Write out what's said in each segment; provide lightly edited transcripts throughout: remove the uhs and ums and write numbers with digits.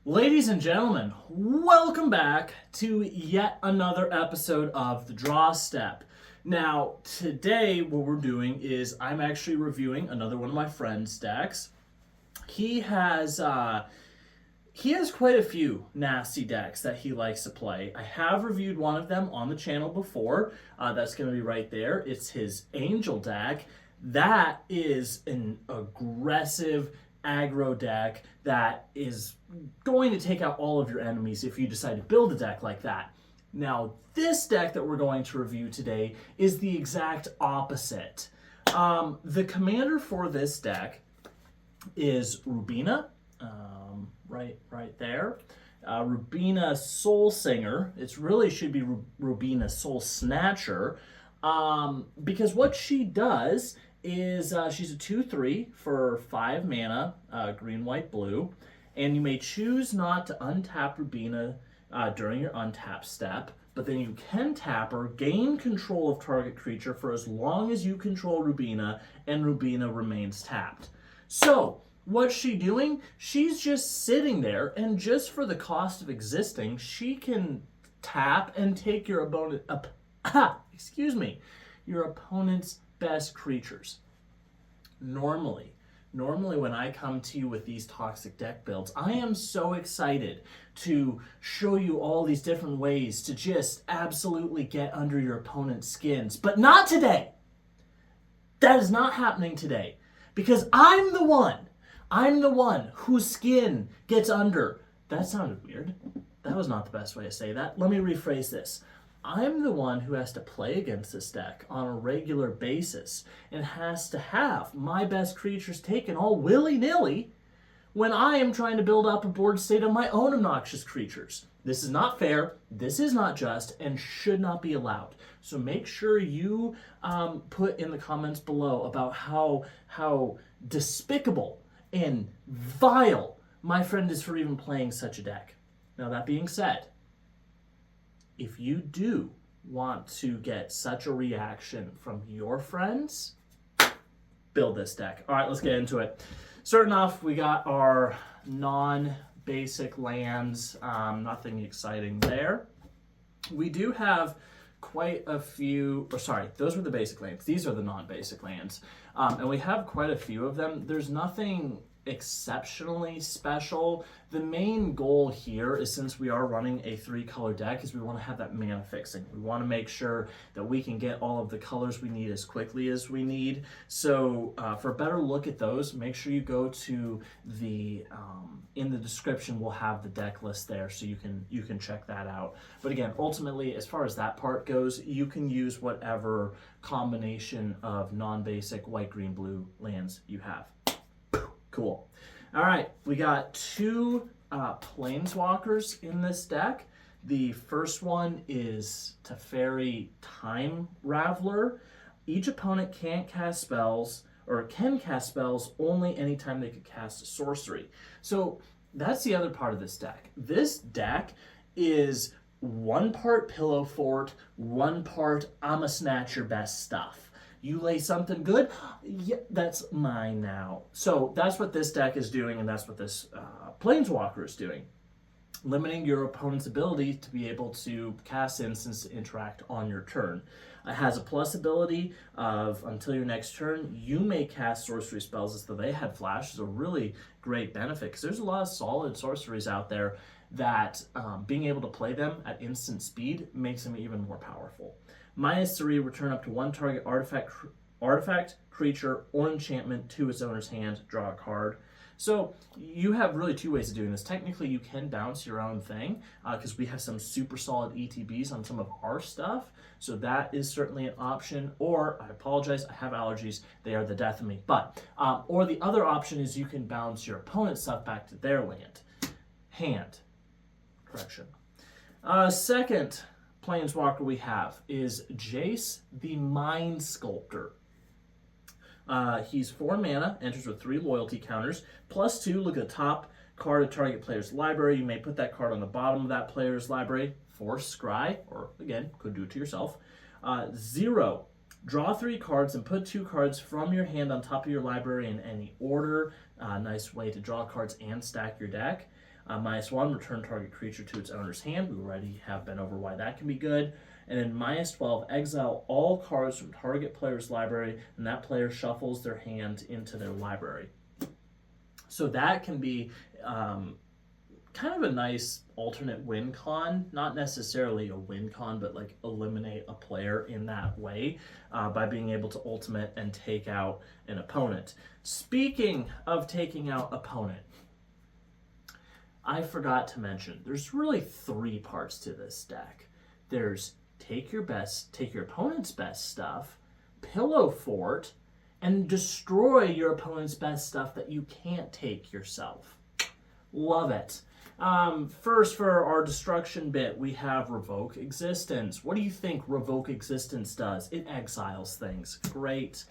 Ladies and gentlemen, welcome back to yet another episode of The Draw Step. Now, today what we're doing is I'm actually reviewing another one of my friend's decks. He has quite a few nasty decks that he likes to play. I have reviewed one of them on the channel before. That's going to be right there. It's his Angel deck. That is an aggressive aggro deck that is going to take out all of your enemies if you decide to build a deck like that. Now, this deck that we're going to review today is the exact opposite. The commander for this deck is Rubina, right there. Rubina Soulsinger. It really should be Rubina Soul Snatcher, because what she does is she's a 2/3 for 5 mana, green, white, blue, and you may choose not to untap Rubina during your untap step, but then you can tap her, gain control of target creature for as long as you control Rubina, and Rubina remains tapped. So, what's she doing? She's just sitting there, and just for the cost of existing, she can tap and take your your opponent's best creatures. Normally when I come to you with these toxic deck builds, I am so excited to show you all these different ways to just absolutely get under your opponent's skins. But not today. That is not happening today. Because I'm the one whose skin gets under. That sounded weird. That was not the best way to say that. Let me rephrase this. I'm the one who has to play against this deck on a regular basis and has to have my best creatures taken all willy-nilly when I am trying to build up a board state of my own obnoxious creatures. This is not fair, this is not just, and should not be allowed. So make sure you put in the comments below about how despicable and vile my friend is for even playing such a deck. Now, that being said, if you do want to get such a reaction from your friends, build this deck. All right, let's get into it. Starting off, we got our non-basic lands. Nothing exciting there. We do have quite a few, those were the basic lands. These are the non-basic lands. And we have quite a few of them. There's nothing exceptionally special. The main goal here is, since we are running a 3-color deck, is we want to have that mana fixing. We want to make sure that we can get all of the colors we need as quickly as we need. So for a better look at those, make sure you go to the in the description. We'll have the deck list there, so you can check that out. But again, ultimately, as far as that part goes, you can use whatever combination of non-basic white, green, blue lands you have. Cool. All right, we got 2 Planeswalkers in this deck. The first one is Teferi Time Raveler. Each opponent can't cast spells, or can cast spells only anytime they could cast a sorcery. So that's the other part of this deck. This deck is 1 part Pillow Fort, 1 part I'ma snatch your best stuff. You lay something good, yeah, that's mine now. So that's what this deck is doing, and that's what this Planeswalker is doing. Limiting your opponent's ability to be able to cast instants to interact on your turn. It has a plus ability of, until your next turn, you may cast sorcery spells as though they had flash. Is a really great benefit, because there's a lot of solid sorceries out there that being able to play them at instant speed makes them even more powerful. -3, return up to 1 target artifact, creature, or enchantment to its owner's hand, draw a card. So you have really 2 ways of doing this. Technically, you can bounce your own thing, because we have some super solid ETBs on some of our stuff. So that is certainly an option. Or, I apologize, I have allergies. They are the death of me. But, or the other option is you can bounce your opponent's stuff back to their hand. Correction. Second Planeswalker we have is Jace the Mind Sculptor. He's 4 mana, enters with 3 loyalty counters, +2, look at the top card of target player's library. You may put that card on the bottom of that player's library for scry, or again, could do it to yourself. 0, draw 3 cards and put 2 cards from your hand on top of your library in any order. Nice way to draw cards and stack your deck. -1, return target creature to its owner's hand. We already have been over why that can be good. And then -12, exile all cards from target player's library, and that player shuffles their hand into their library. So that can be kind of a nice alternate win con, not necessarily a win con, but like eliminate a player in that way by being able to ultimate and take out an opponent. Speaking of taking out opponent, I forgot to mention, there's really 3 parts to this deck. There's take your opponent's best stuff, pillow fort, and destroy your opponent's best stuff that you can't take yourself. Love it. First, for our destruction bit, we have Revoke Existence. What do you think Revoke Existence does? It exiles things. Great.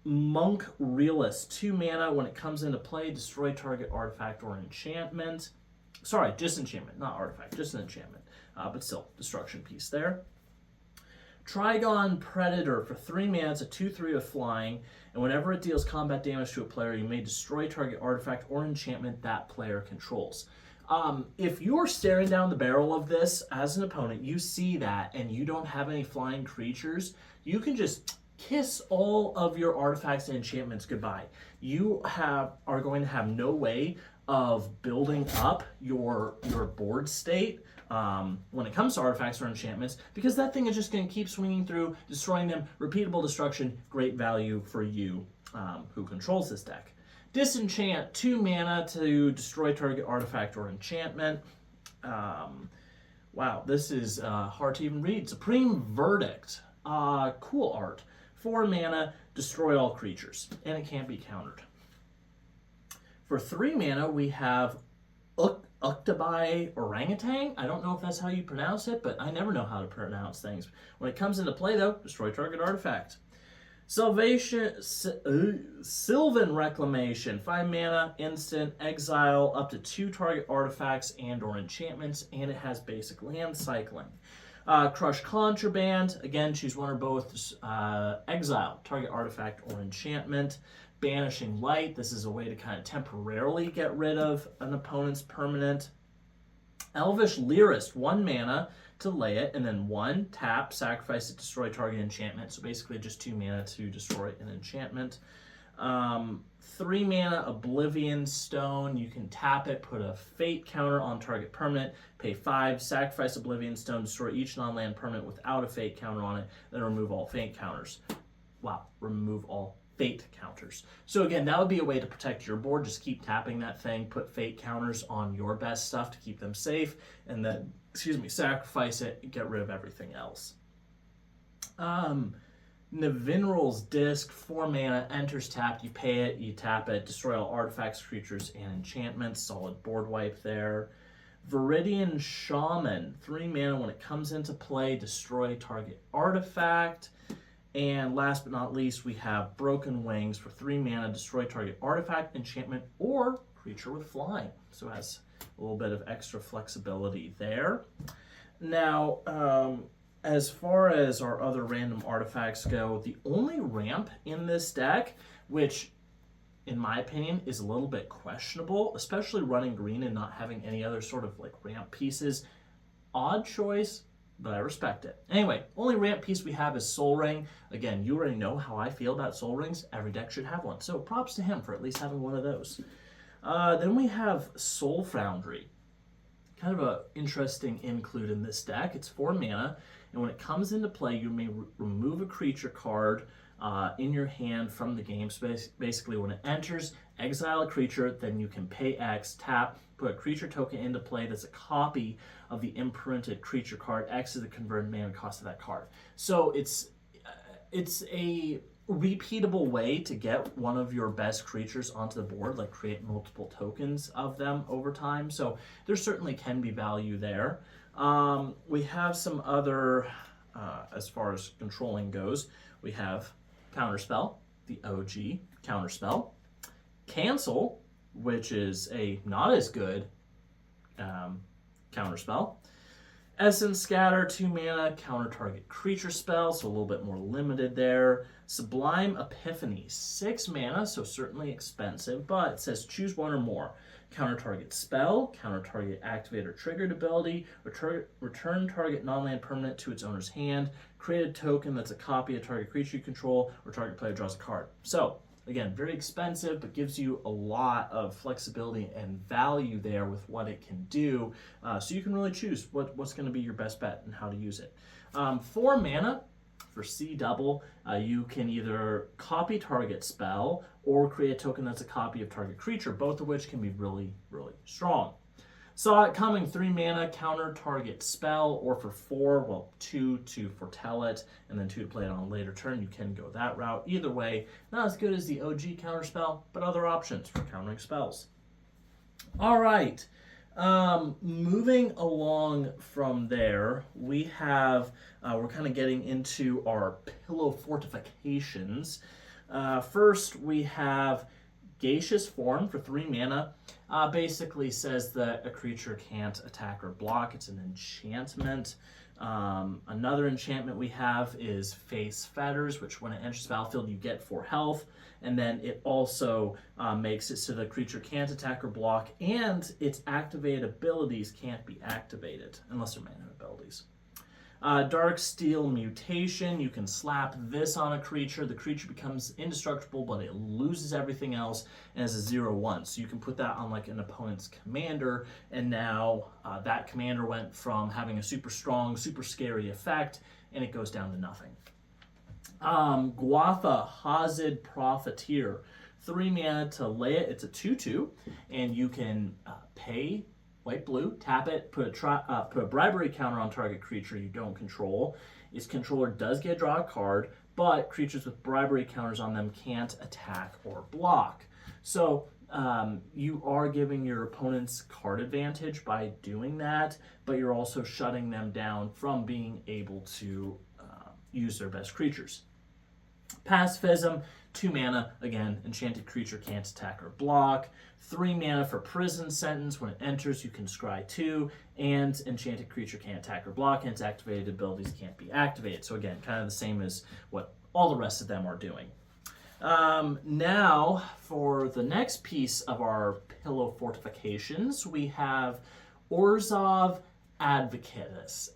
Monk Realist. 2 mana. When it comes into play, destroy target artifact or enchantment. Sorry, disenchantment, not artifact, just an enchantment. But still, destruction piece there. Trigon Predator. For 3 mana, it's a 2/3 with flying, and whenever it deals combat damage to a player, you may destroy target artifact or enchantment that player controls. If you're staring down the barrel of this as an opponent, you see that, and you don't have any flying creatures, you can just kiss all of your artifacts and enchantments goodbye. You are going to have no way of building up your board state when it comes to artifacts or enchantments, because that thing is just going to keep swinging through, destroying them. Repeatable destruction, great value for you who controls this deck. Disenchant. 2 mana to destroy target artifact or enchantment. Wow, this is hard to even read. Supreme Verdict. Cool art. 4 mana, destroy all creatures, and it can't be countered. For 3 mana, we have Uktabai Orangutan. I don't know if that's how you pronounce it, but I never know how to pronounce things. When it comes into play, though, destroy target artifact. Sylvan Reclamation. 5 mana, instant, exile up to 2 target artifacts and or enchantments, and it has basic land cycling. Crush Contraband. Again, choose one or both. Exile target artifact or enchantment. Banishing Light. This is a way to kind of temporarily get rid of an opponent's permanent. Elvish Lyrist. 1 mana to lay it, and then 1 tap, sacrifice it, destroy target enchantment. So basically just 2 mana to destroy an enchantment. 3 mana Oblivion Stone. You can tap it, put a fate counter on target permanent, pay 5, sacrifice Oblivion Stone, destroy each non-land permanent without a fate counter on it, then remove all fate counters. Wow, remove all fate counters. So again, that would be a way to protect your board. Just keep tapping that thing, put fate counters on your best stuff to keep them safe, and then, sacrifice it, get rid of everything else. Nevinral's Disc. 4 mana, enters tapped, you pay it, you tap it, destroy all artifacts, creatures, and enchantments. Solid board wipe there. Viridian Shaman. 3 mana, when it comes into play, destroy target artifact. And last but not least, we have Broken Wings. For 3 mana, destroy target artifact, enchantment, or creature with flying. So it has a little bit of extra flexibility there. Now, as far as our other random artifacts go, the only ramp in this deck, which in my opinion is a little bit questionable, especially running green and not having any other sort of like ramp pieces, odd choice, but I respect it. Anyway, only ramp piece we have is Soul Ring. Again, you already know how I feel about Soul Rings. Every deck should have one. So props to him for at least having one of those. Then we have Soul Foundry. Kind of an interesting include in this deck. It's 4 mana, and when it comes into play, you may remove a creature card in your hand from the game. So basically, when it enters, exile a creature, then you can pay X, tap, put a creature token into play that's a copy of the imprinted creature card. X is the converted mana cost of that card. So it's a repeatable way to get one of your best creatures onto the board, like create multiple tokens of them over time. So there certainly can be value there. We have some other, as far as controlling goes, we have Counterspell, the OG Counterspell, Cancel, which is a not as good Counterspell, Essence Scatter, 2 mana, counter target creature spell, so a little bit more limited there. Sublime Epiphany, 6 mana, so certainly expensive, but it says choose one or more. Counter target spell, counter target activate or triggered ability, return target non-land permanent to its owner's hand, create a token that's a copy of target creature you control, or target player draws a card. So, again, very expensive, but gives you a lot of flexibility and value there with what it can do. So you can really choose what's going to be your best bet and how to use it. 4 mana for C double, you can either copy target spell or create a token that's a copy of target creature, both of which can be really, really strong. Saw it coming, 3 mana, counter target spell, or for 4, well, 2 to foretell it, and then 2 to play it on a later turn. You can go that route. Either way, not as good as the OG counter spell, but other options for countering spells. All right, moving along from there, we have, we're kind of getting into our pillow fortifications. First, we have Gaseous Form for 3 mana. Basically says that a creature can't attack or block. It's an enchantment. Another enchantment we have is Face Fetters, which when it enters the battlefield, you get 4 health. And then it also makes it so the creature can't attack or block, and its activated abilities can't be activated unless they're mana abilities. Dark Steel Mutation, you can slap this on a creature. The creature becomes indestructible, but it loses everything else and is a 0/1. So you can put that on like an opponent's commander, and now that commander went from having a super strong, super scary effect, and it goes down to nothing. Guatha Hazard Profiteer, 3 mana to lay it. It's a 2/2, and you can pay white-blue, tap it, put a bribery counter on target creature you don't control. Its controller does get draw a card, but creatures with bribery counters on them can't attack or block. So you are giving your opponents card advantage by doing that, but you're also shutting them down from being able to use their best creatures. Pacifism, 2 mana, again, enchanted creature can't attack or block. 3 mana for Prison Sentence. When it enters, you can scry 2, and enchanted creature can't attack or block, and its activated abilities can't be activated. So again, kind of the same as what all the rest of them are doing. Now, for the next piece of our pillow fortifications, we have Orzhov Advocatist,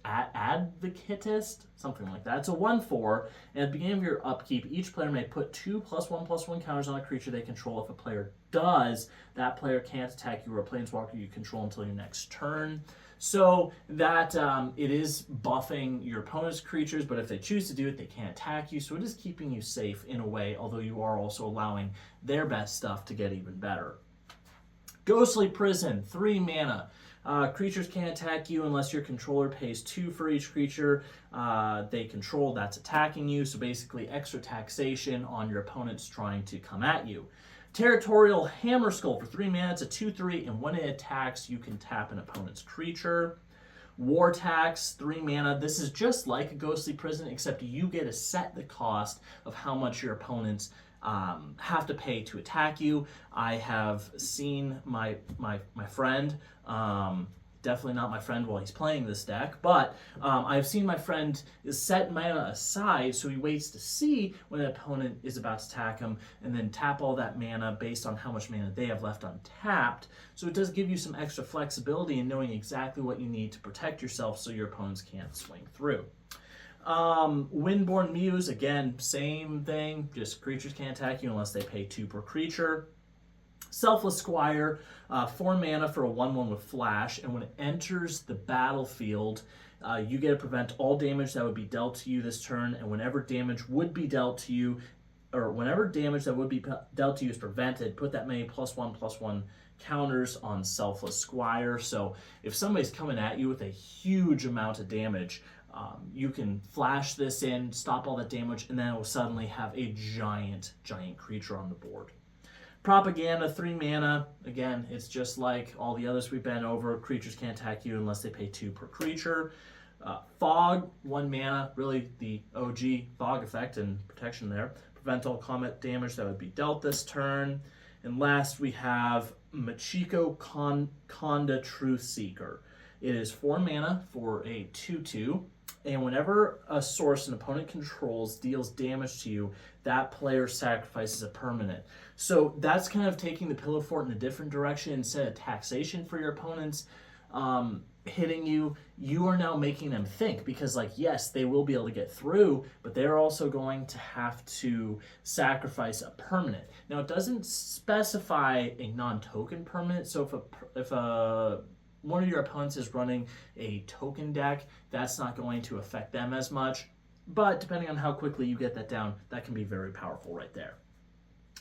something like that. It's a 1/4, and at the beginning of your upkeep, each player may put 2 +1/+1 counters on a creature they control. If a player does, that player can't attack you or a planeswalker you control until your next turn. So that it is buffing your opponent's creatures, but if they choose to do it, they can't attack you. So it is keeping you safe in a way, although you are also allowing their best stuff to get even better. Ghostly Prison, 3 mana. Creatures can't attack you unless your controller pays 2 for each creature they control that's attacking you. So basically extra taxation on your opponents trying to come at you. Territorial Hammerskull for 3 mana. It's a 2/3, and when it attacks, you can tap an opponent's creature. War Tax, 3 mana. This is just like a Ghostly Prison, except you get to set the cost of how much your opponents have to pay to attack you. I have seen my friend, definitely not my friend while he's playing this deck, but I've seen my friend set mana aside, so he waits to see when an opponent is about to attack him, and then tap all that mana based on how much mana they have left untapped. So it does give you some extra flexibility in knowing exactly what you need to protect yourself so your opponents can't swing through. Windborn Muse, again, same thing, just creatures can't attack you unless they pay 2 per creature. Selfless Squire, 4 mana for a 1/1 with flash, and when it enters the battlefield, you get to prevent all damage that would be dealt to you this turn, and whenever damage would be dealt to you, or whenever damage that would be dealt to you is prevented, put that many +1/+1 counters on Selfless Squire. So if somebody's coming at you with a huge amount of damage, you can flash this in, stop all that damage, and then it will suddenly have a giant creature on the board. Propaganda, 3 mana. Again, it's just like all the others we've been over. Creatures can't attack you unless they pay 2 per creature. Fog, 1 mana. Really the OG Fog effect and protection there. Prevent all combat damage that would be dealt this turn. And last we have Machiko Konda Truth Seeker. It is 4 mana for a 2/2. And whenever a source an opponent controls deals damage to you, that player sacrifices a permanent. So that's kind of taking the Pillow Fort in a different direction. Instead of taxation for your opponents hitting you, you are now making them think, because like, yes, they will be able to get through, but they're also going to have to sacrifice a permanent. Now, it doesn't specify a non-token permanent, so if one of your opponents is running a token deck, that's not going to affect them as much. But depending on how quickly you get that down, that can be very powerful right there.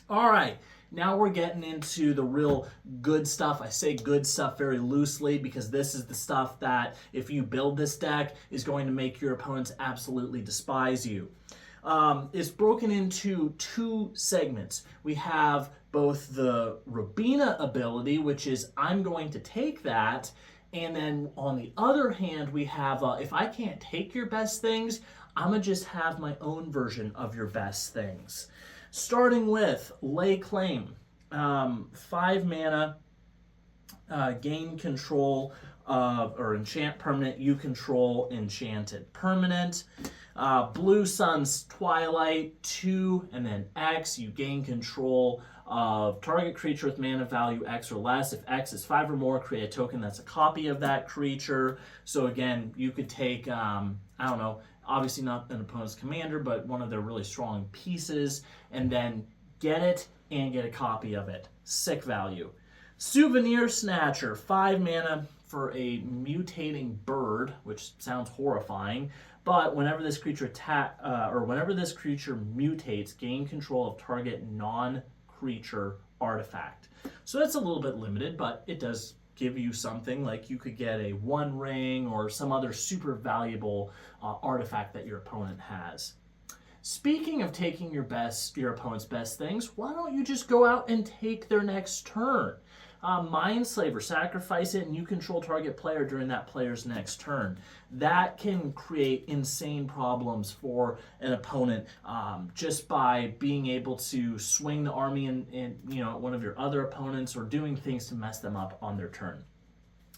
All right, now we're getting into the real good stuff. I say good stuff very loosely because this is the stuff that, if you build this deck, is going to make your opponents absolutely despise you. It's broken into 2 segments. We have both the Rubina ability, which is I'm going to take that, and then on the other hand, we have if I can't take your best things, I'm going to just have my own version of your best things. Starting with Lay Claim, 5 mana, gain control of, or enchant permanent, you control enchanted permanent. Blue Sun's Twilight, 2 and then X, you gain control of target creature with mana value X or less. If X is 5 or more, create a token that's a copy of that creature. So again, you could take, I don't know, obviously not an opponent's commander, but one of their really strong pieces, and then get it and get a copy of it. Sick value. Souvenir Snatcher, 5 mana for a mutating bird, which sounds horrifying, but whenever this creature whenever this creature mutates, gain control of target non-creature artifact. So that's a little bit limited, but it does give you something. Like you could get a One Ring or some other super valuable artifact that your opponent has. Speaking of taking your opponent's best things, why don't you just go out and take their next turn? Mindslaver, sacrifice it and you control target player during that player's next turn. That can create insane problems for an opponent just by being able to swing the army in one of your other opponents, or doing things to mess them up on their turn.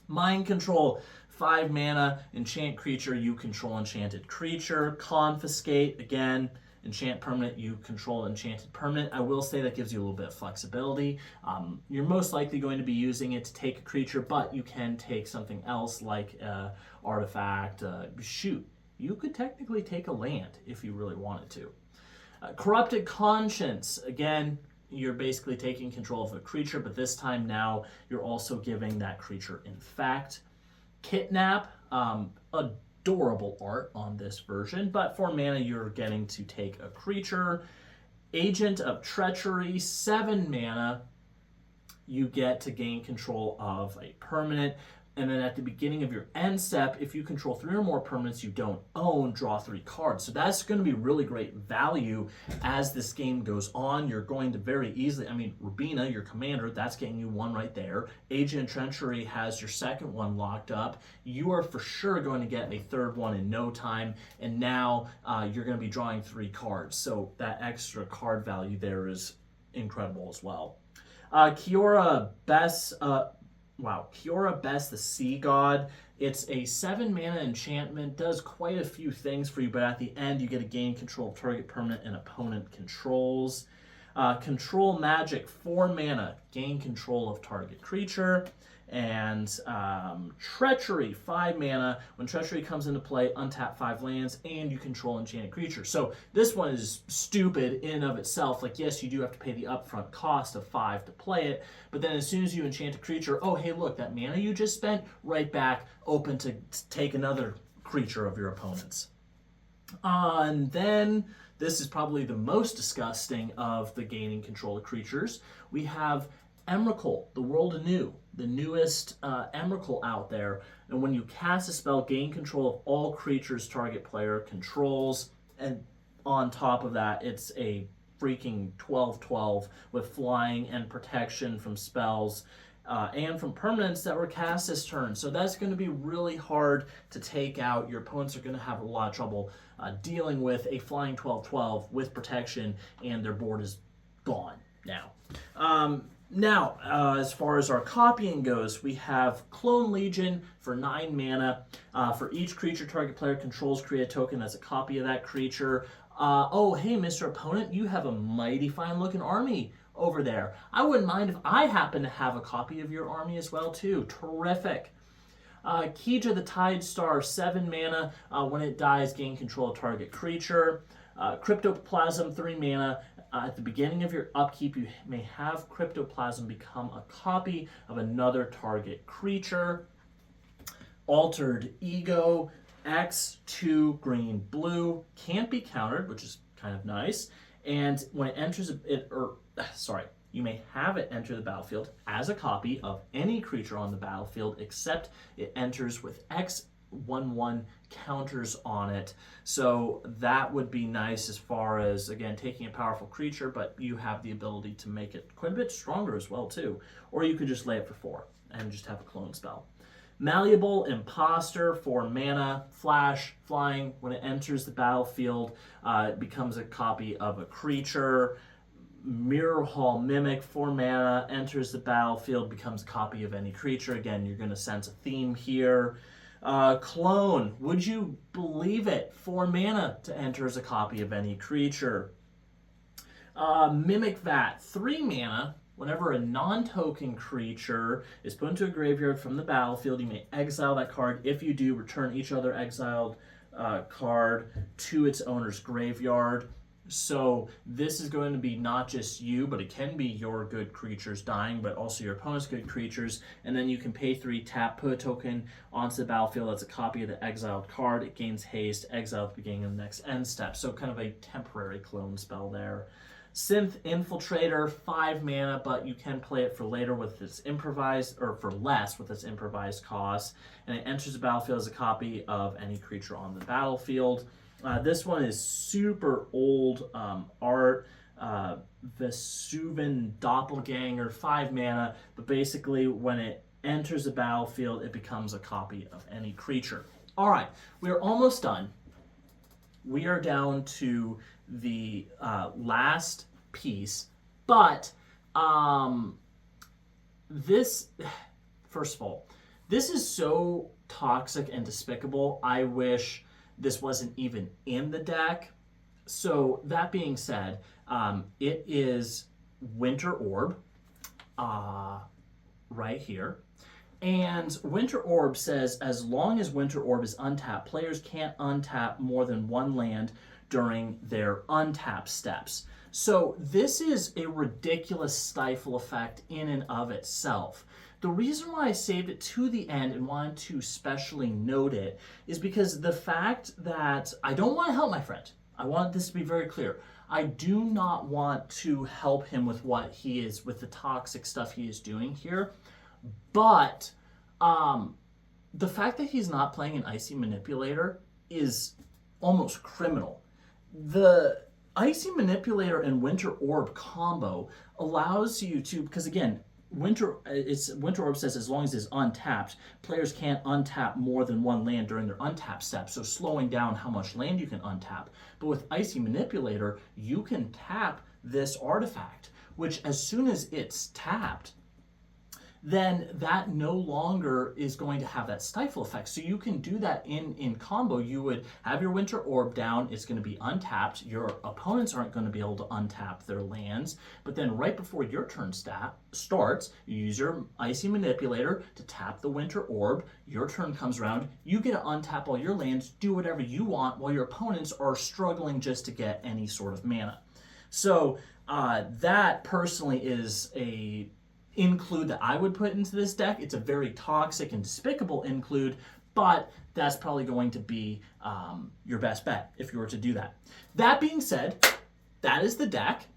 Mind Control, 5 mana, enchant creature, you control enchanted creature. Confiscate, again, enchant permanent, you control enchanted permanent. I will say that gives you a little bit of flexibility. You're most likely going to be using it to take a creature, but you can take something else like artifact. Shoot, you could technically take a land if you really wanted to. Corrupted Conscience, again, you're basically taking control of a creature, but this time now you're also giving that creature infect. Kidnap, adorable art on this version, but 4 mana you're getting to take a creature. Agent of Treachery, 7 mana, you get to gain control of a permanent. And then at the beginning of your end step, if you control 3 or more permanents you don't own, draw 3 cards. So that's going to be really great value as this game goes on. You're going to very easily, Rubina, your commander, that's getting you 1 right there. Agent of Treachery has your second one locked up. You are for sure going to get a third one in no time. And now you're going to be drawing 3 cards. So that extra card value there is incredible as well. Kiora Bess, the Sea God. It's a 7 mana enchantment, does quite a few things for you, but at the end you get to gain control of target permanent and opponent controls. Control Magic, 4 mana, gain control of target creature. And Treachery, 5 mana. When Treachery comes into play, untap 5 lands, and you control enchanted creature. So this one is stupid in and of itself. Like, yes, you do have to pay the upfront cost of 5 to play it, but then as soon as you enchant a creature, oh, hey, look, that mana you just spent, right back, open to take another creature of your opponent's. And then, this is probably the most disgusting of the gaining control of creatures. We have Emrakul, the World Anew, the newest Emrakul out there. And when you cast a spell, gain control of all creatures target player controls. And on top of that, it's a freaking 12/12 with flying and protection from spells and from permanents that were cast this turn. So that's going to be really hard to take out. Your opponents are going to have a lot of trouble dealing with a flying 12/12 with protection, and their board is gone now. Now, as far as our copying goes, we have Clone Legion for 9 mana. For each creature target player controls, create a token as a copy of that creature. Oh, hey, Mr. Opponent, you have a mighty fine-looking army over there. I wouldn't mind if I happen to have a copy of your army as well, too. Terrific. Kija the Tide Star, 7 mana. When it dies, gain control of target creature. Cryptoplasm, 3 mana. At the beginning of your upkeep, you may have Cryptoplasm become a copy of another target creature. Altered Ego, X2 green blue, can't be countered, which is kind of nice. And when it enters you may have it enter the battlefield as a copy of any creature on the battlefield, except it enters with X11 counters on it. So that would be nice as far as, again, taking a powerful creature, but you have the ability to make it quite a bit stronger as well, too. Or you could just lay it for 4 and just have a clone spell. Malleable Imposter, 4 mana, flash, flying. When it enters the battlefield, it becomes a copy of a creature. Mirror Hall Mimic, 4 mana, enters the battlefield, becomes a copy of any creature. Again, you're going to sense a theme here. Clone, would you believe it? 4 mana to enter as a copy of any creature. Mimic Vat, 3 mana. Whenever a non-token creature is put into a graveyard from the battlefield, you may exile that card. If you do, return each other exiled card to its owner's graveyard. So this is going to be not just you, but it can be your good creatures dying, but also your opponent's good creatures. And then you can pay 3, tap, put a token onto the battlefield that's a copy of the exiled card. It gains haste, exile at the beginning of the next end step. So kind of a temporary clone spell there. Synth Infiltrator, 5 mana, but you can play it for later with its improvised, or for less with its improvised cost. And it enters the battlefield as a copy of any creature on the battlefield. This one is super old art. Vesuvian Doppelganger, 5 mana, but basically when it enters the battlefield, it becomes a copy of any creature. All right, we are almost done. We are down to the last piece, but first of all, this is so toxic and despicable. I wish this wasn't even in the deck. So that being said, it is Winter Orb right here. And Winter Orb says, as long as Winter Orb is untapped, players can't untap more than 1 land during their untap steps. So this is a ridiculous stifle effect in and of itself. The reason why I saved it to the end and wanted to specially note it is because the fact that I don't want to help my friend. I want this to be very clear. I do not want to help him with what he is, with the toxic stuff he is doing here. But the fact that he's not playing an Icy Manipulator is almost criminal. The Icy Manipulator and Winter Orb combo allows you to, because again, Winter Orb says as long as it's untapped, players can't untap more than 1 land during their untap step, so slowing down how much land you can untap. But with Icy Manipulator, you can tap this artifact, which as soon as it's tapped, then that no longer is going to have that stifle effect. So you can do that in combo. You would have your Winter Orb down, it's going to be untapped. Your opponents aren't going to be able to untap their lands, but then right before your turn starts, you use your Icy Manipulator to tap the Winter Orb. Your turn comes around, you get to untap all your lands, do whatever you want, while your opponents are struggling just to get any sort of mana. So that personally is a include that I would put into this deck. It's a very toxic and despicable include, but that's probably going to be your best bet if you were to do that. That being said, that is the deck.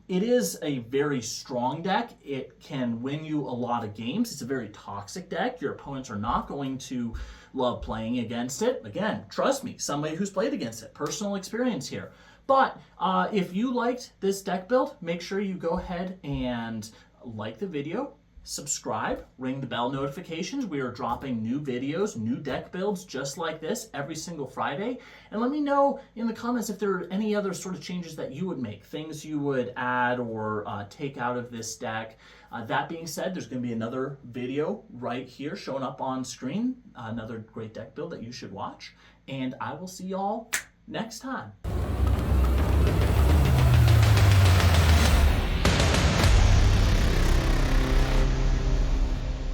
It is a very strong deck. It can win you a lot of games. It's a very toxic deck. Your opponents are not going to love playing against it. Again, trust me, somebody who's played against it. Personal experience here. But if you liked this deck build, make sure you go ahead and like the video, subscribe, ring the bell notifications. We are dropping new videos, new deck builds just like this every single Friday. And let me know in the comments if there are any other sort of changes that you would make, things you would add or take out of this deck. That being said, there's going to be another video right here showing up on screen, another great deck build that you should watch. And I will see y'all next time.